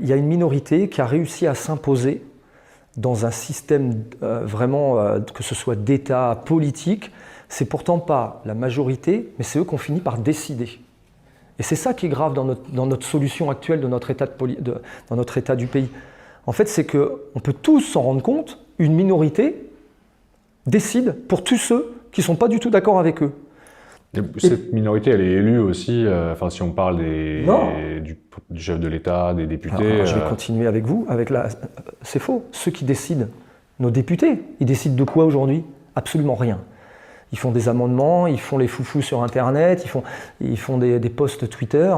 y a une minorité qui a réussi à s'imposer dans un système que ce soit d'État, politique. C'est pourtant pas la majorité, mais c'est eux qui ont fini par décider. Et c'est ça qui est grave dans notre solution actuelle de notre dans notre état du pays. En fait, c'est qu'on peut tous s'en rendre compte, une minorité décide pour tous ceux qui ne sont pas du tout d'accord avec eux. Cette minorité, elle est élue aussi, si on parle du chef de l'État, des députés... Alors, je vais continuer avec vous. C'est faux. Ceux qui décident, nos députés, ils décident de quoi aujourd'hui? Absolument rien. Ils font des amendements, ils font les foufous sur Internet, ils font des posts Twitter.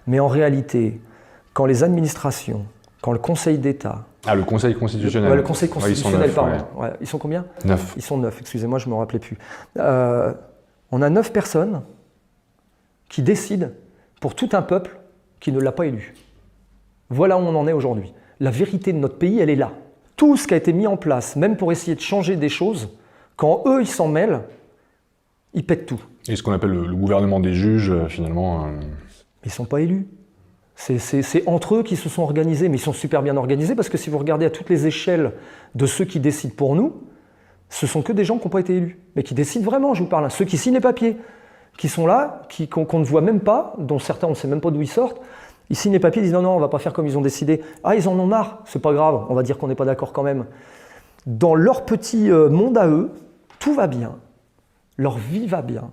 Mais en réalité, quand les administrations, quand le Conseil d'État... Ah, le Conseil constitutionnel. Le Conseil constitutionnel, pardon. Ouais, ils sont combien? 9. Ils sont 9, excusez-moi, je ne me rappelais plus. On a 9 personnes qui décident pour tout un peuple qui ne l'a pas élu. Voilà où on en est aujourd'hui. La vérité de notre pays, elle est là. Tout ce qui a été mis en place, même pour essayer de changer des choses, quand eux, ils s'en mêlent, ils pètent tout. Et ce qu'on appelle le gouvernement des juges, finalement... Mais ils ne sont pas élus. C'est entre eux qui se sont organisés, mais ils sont super bien organisés parce que si vous regardez à toutes les échelles de ceux qui décident pour nous, ce sont que des gens qui n'ont pas été élus, mais qui décident vraiment, je vous parle. Ceux qui signent les papiers, qui sont là, qu'on ne voit même pas, dont certains on ne sait même pas d'où ils sortent, ils signent les papiers, ils disent non, on ne va pas faire comme ils ont décidé. Ah, ils en ont marre, c'est pas grave, on va dire qu'on n'est pas d'accord quand même. Dans leur petit monde à eux, tout va bien, leur vie va bien.